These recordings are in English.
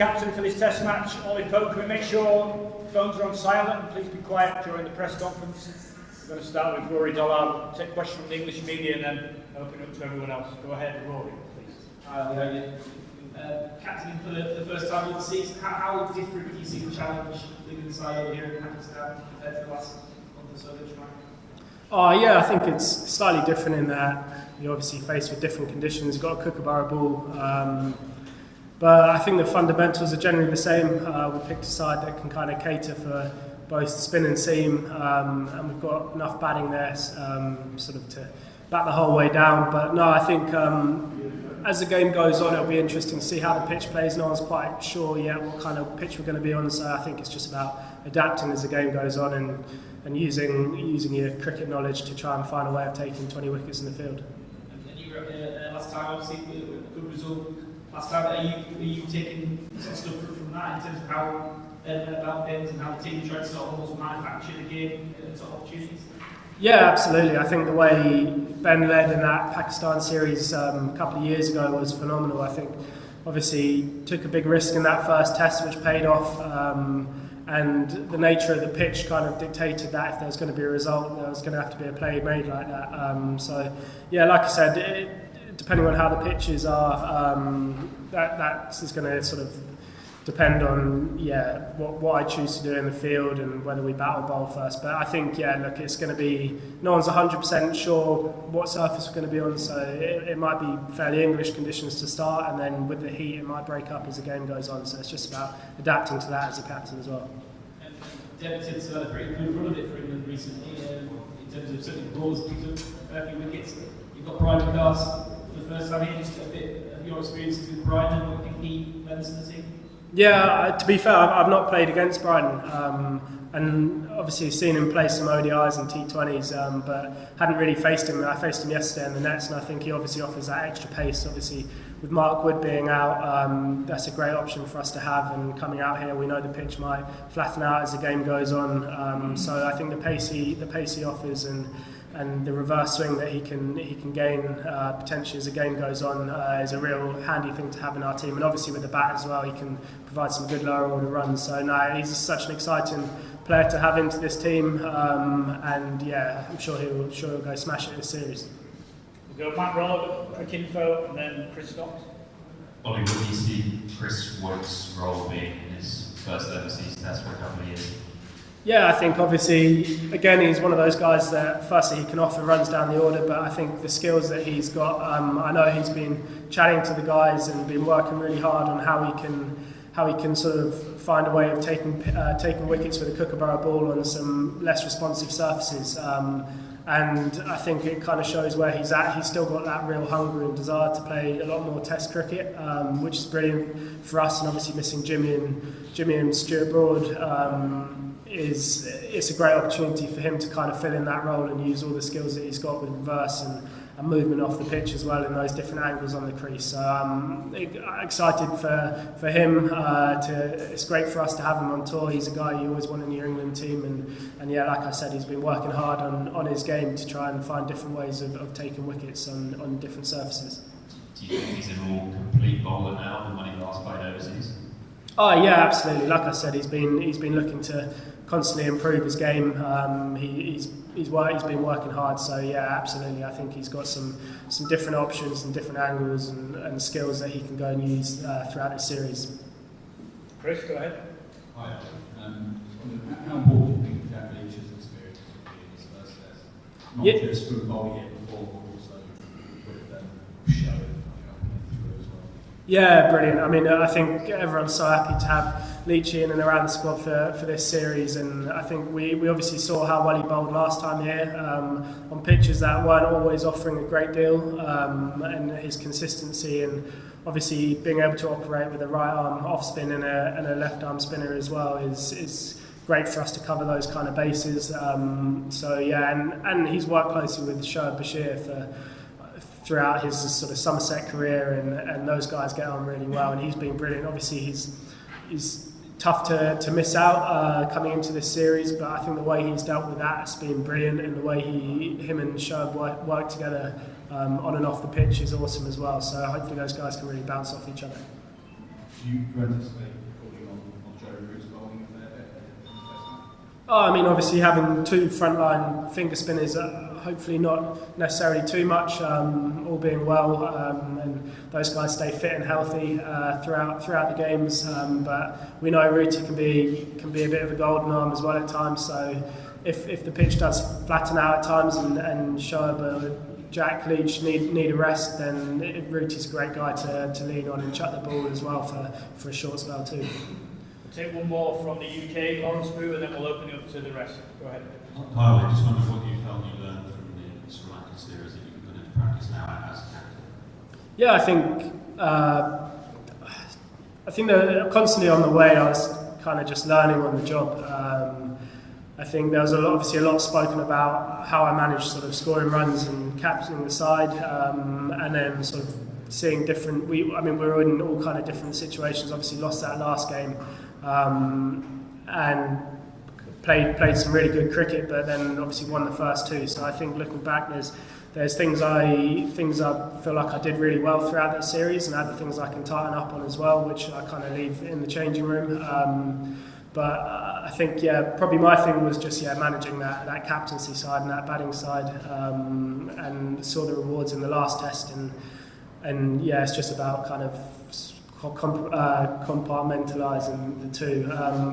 Captain for this test match, Ollie, can we make sure phones are on silent and please be quiet during the press conference? We're going to start with Rory Dollard, take questions from the English media and then open it up to everyone else. Go ahead, Rory, please. Hi, Ollie. Captain for the first time in the season, how different do you see the challenge living inside over here in Pakistan compared to the last month or so that you might? Yeah, I think it's slightly different in that you're obviously faced with different conditions. You've got a kookaburra ball, but I think the fundamentals are generally the same. We picked a side that can kind of cater for both spin and seam, and we've got enough batting there sort of to bat the whole way down. But no, I think as the game goes on, it'll be interesting to see how the pitch plays. No one's quite sure yet what kind of pitch we're going to be on, so I think it's just about adapting as the game goes on and using your cricket knowledge to try and find a way of taking 20 wickets in the field. And you were last time, obviously, with a good result. Last time, are you taking some stuff from that in terms of how about pins and how the team tried to sort of almost manufacture the game and sort of opportunities? Yeah, absolutely. I think the way Ben led in that Pakistan series a couple of years ago was phenomenal. I think obviously took a big risk in that first test, which paid off. And the nature of the pitch kind of dictated that if there was going to be a result, there was going to have to be a play made like that. So, yeah, like I said, depending on how the pitches are, that is going to sort of depend on what I choose to do in the field and whether we bat or bowl first. But I think it's going to be, no one's 100% sure what surface we're going to be on, so it might be fairly English conditions to start, and then with the heat it might break up as the game goes on. So it's just about adapting to that as a captain as well. Debuted a pretty good run of it for England recently in terms of certainly the balls picked up a fair few wickets. You've got Brian McCarthy for the first time here. Just a bit of your experiences with Brian and what you think he lends to the team. Yeah, to be fair, I've not played against Bryden, and obviously seen him play some ODIs and T20s, but hadn't really faced him. I faced him yesterday in the nets, and I think he obviously offers that extra pace. Obviously, with Mark Wood being out, that's a great option for us to have, and coming out here, we know the pitch might flatten out as the game goes on. So I think the pace he offers and the reverse swing that he can gain potentially as the game goes on is a real handy thing to have in our team. And obviously with the bat as well, he can provide some good lower order runs. So no, he's such an exciting player to have into this team, and yeah, I'm sure he'll go smash it this series. We'll go Matt Roll, quick info, and then Chris Stocks. Ollie, what do you see Chris Wood's role being in his first overseas test for a couple of years? Yeah, I think obviously, again, he's one of those guys that firstly he can offer runs down the order, but I think the skills that he's got, I know he's been chatting to the guys and been working really hard on how he can sort of find a way of taking wickets with a kookaburra ball on some less responsive surfaces. And I think it kind of shows where he's at. He's still got that real hunger and desire to play a lot more Test cricket, which is brilliant for us. And obviously missing Jimmy and Stuart Broad. It's a great opportunity for him to kind of fill in that role and use all the skills that he's got with reverse and movement off the pitch as well in those different angles on the crease. So I'm excited for him. It's great for us to have him on tour. He's a guy you always want in your England team, and yeah, like I said, he's been working hard on his game to try and find different ways of taking wickets on different surfaces. Do you think he's a more complete bowler now than when he last played overseas? Oh yeah, absolutely. Like I said, he's been looking to constantly improve his game. He's been working hard. So yeah, absolutely. I think he's got some different options and different angles and skills that he can go and use throughout this series. Chris, go ahead. Hi. How important do you think that Leach's experience would be in his first test? Not just through bowling it before, but also with Shah through as well. Yeah, brilliant. I mean, I think everyone's so happy to have Leachy in and around the squad for this series, and I think we obviously saw how well he bowled last time here on pitches that weren't always offering a great deal, and his consistency and obviously being able to operate with a right arm off spin and a left arm spinner as well is great for us to cover those kind of bases. So yeah, and he's worked closely with Shoaib Bashir throughout his sort of Somerset career, and those guys get on really well, and he's been brilliant. Obviously he's tough to miss out coming into this series, but I think the way he's dealt with that has been brilliant, and the way him and Shoaib work together on and off the pitch is awesome as well. So hopefully those guys can really bounce off each other. Do you anticipate calling on Joe Root's bowling at the Test? I mean, obviously having two frontline finger spinners, hopefully not necessarily too much, all being well, and those guys stay fit and healthy throughout the games. But we know Rooty can be a bit of a golden arm as well at times. So if the pitch does flatten out at times and Shoaib, Jack, Leach need a rest, then Rooty's a great guy to lean on and chuck the ball as well for a short spell too. We'll take one more from the UK, Lawrence Boo, and then we'll open it up to the rest. Go ahead. Kyle, I just wondered what you felt you learned from the Sri Lanka series that you can put into practice now as captain. Yeah, I think that constantly on the way I was kind of just learning on the job. I think there was obviously a lot spoken about how I managed sort of scoring runs and captaining the side, and then sort of seeing different. We were in all kind of different situations. Obviously, lost that last game, and played some really good cricket, but then obviously won the first two. So I think looking back, there's things I feel like I did really well throughout that series, and other things I can tighten up on as well, which I kind of leave in the changing room. But I think, probably my thing was just, managing that captaincy side and that batting side, and saw the rewards in the last test. And it's just about kind of compartmentalising the two.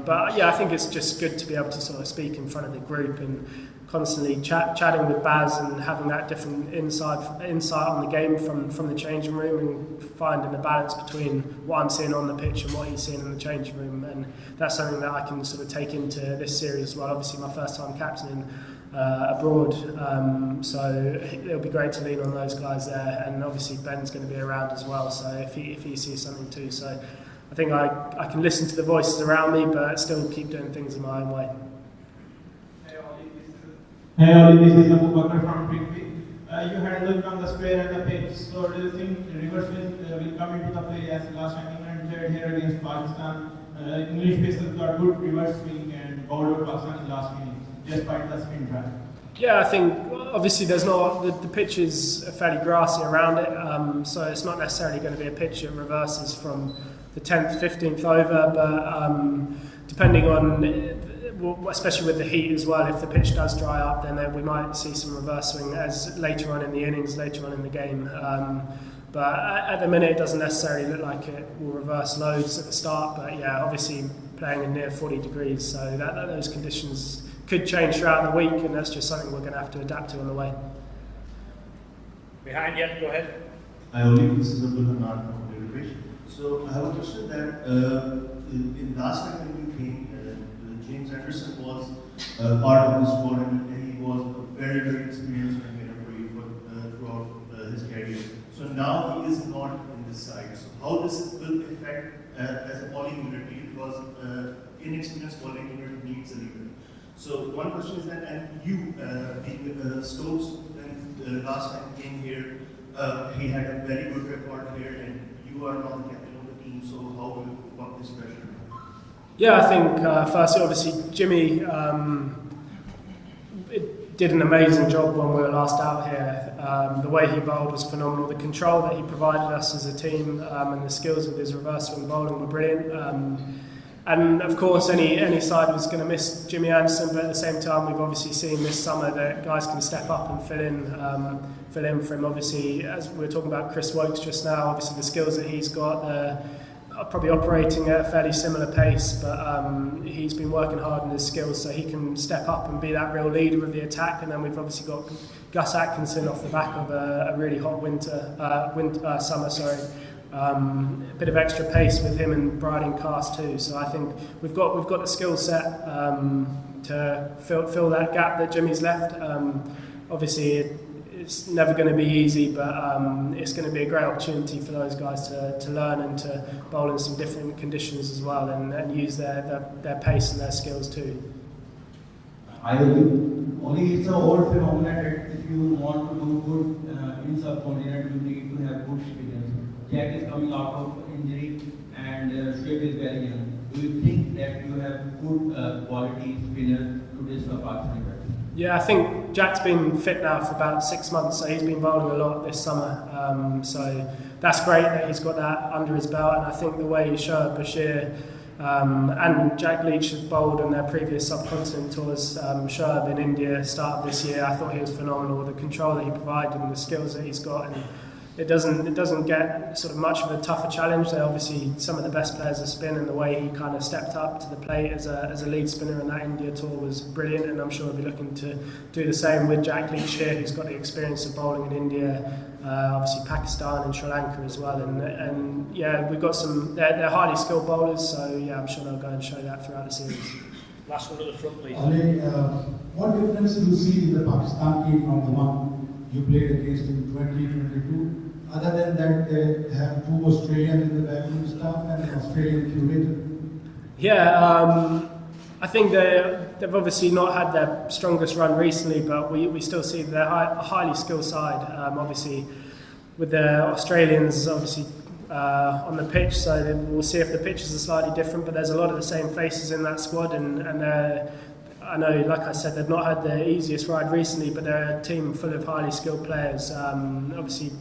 But I think it's just good to be able to sort of speak in front of the group and constantly chatting with Baz and having that different insight on the game from the changing room, and finding the balance between what I'm seeing on the pitch and what he's seeing in the changing room. And that's something that I can sort of take into this series as well. Obviously my first time captaining abroad, so it'll be great to lean on those guys there, and obviously Ben's going to be around as well, so if he sees something too. So I think I can listen to the voices around me but still keep doing things in my own way. Hey Ollie, this is Abu Bakr from Prithvi. You had a look on the square and the pitch. So do you think reverse will come into the play as last time England played here against Pakistan? English pacers got good reverse swing and bowled out Pakistan in last innings, despite the spin track. Yeah, I think obviously there's not the pitch is fairly grassy around it, so it's not necessarily going to be a pitch that reverses from the 10th, 15th over, but depending on, especially with the heat as well, if the pitch does dry up, then we might see some reverse swing as later on in the innings, later on in the game. But at the minute, it doesn't necessarily look like it will reverse loads at the start. But obviously playing in near 40 degrees, so those conditions could change throughout the week, and that's just something we're going to have to adapt to on the way. Behind you, go ahead. Hi Ollie, this is Abdul Hanan from Liverpool. So I have a question that in last time when you came, James Anderson was part of the squad, and he was a very, very experienced cricketer for you throughout his career. So now he is not in this side. So how this will affect as a bowling unit, because inexperienced bowling unit needs a leader. So one question is that, and you being Stokes, when last time he came here, he had a very good record here, and you are not the captain of the team. So how will you cope up this pressure? Yeah, I think firstly, obviously, Jimmy did an amazing job when we were last out here. The way he bowled was phenomenal. The control that he provided us as a team, and the skills with his reverse swing bowling were brilliant. And of course, any side was going to miss Jimmy Anderson, but at the same time, we've obviously seen this summer that guys can step up and fill in for him. Obviously, as we were talking about Chris Wokes just now, obviously the skills that he's got, probably operating at a fairly similar pace, but he's been working hard on his skills, so he can step up and be that real leader of the attack. And then we've obviously got Gus Atkinson off the back of a really hot summer. A bit of extra pace with him and Bryden Cast too. So I think we've got the skill set to fill that gap that Jimmy's left. Obviously, it's never going to be easy, but it's going to be a great opportunity for those guys to learn and to bowl in some different conditions as well, and use their pace and their skills too. Only it's an old phenomenon that if you want to do good in subcontinent, you need to have good spinners. Jack is coming out of injury, and Shoaib is very young. Do you think that you have good quality spinners to disturb Pakistan? Yeah, I think Jack's been fit now for about 6 months, so he's been bowling a lot this summer. So that's great that he's got that under his belt, and I think the way Shoaib Bashir and Jack Leach has bowled on their previous subcontinent tours, Shoaib in India start of this year, I thought he was phenomenal. The control that he provided and the skills that he's got, and it doesn't get sort of much of a tougher challenge. They're obviously some of the best players of spin, and the way he kind of stepped up to the plate as a lead spinner in that India tour was brilliant, and I'm sure he'll be looking to do the same with Jack Leach here, who's got the experience of bowling in India, obviously Pakistan and Sri Lanka as well, and yeah, we've got some, they're highly skilled bowlers, so yeah, I'm sure they'll go and show that throughout the series. Last one at the front, please. Ollie, what difference do you see in the Pakistan team from the one you played against in 2022? Other than that, they have 2 Australians in the backroom staff and an Australian curator. Yeah, I think they've obviously not had their strongest run recently, but we still see they're a highly skilled side. Obviously, with the Australians obviously on the pitch, so we'll see if the pitches are slightly different. But there's a lot of the same faces in that squad, and I know, like I said, they've not had the easiest ride recently, but they're a team full of highly skilled players. Obviously,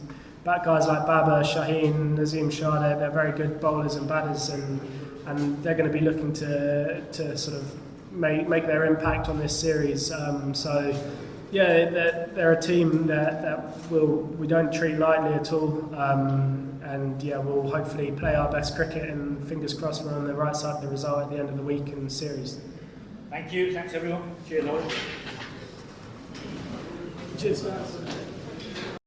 guys like Shaheen, Naseem Shah, they're very good bowlers and batters, and they're going to be looking to sort of make their impact on this series. So yeah, they're a team that we don't treat lightly at all, and yeah, we'll hopefully play our best cricket, and fingers crossed we're on the right side of the result at the end of the week in the series. Thank you, thanks everyone. Cheers, Ollie. Cheers, guys.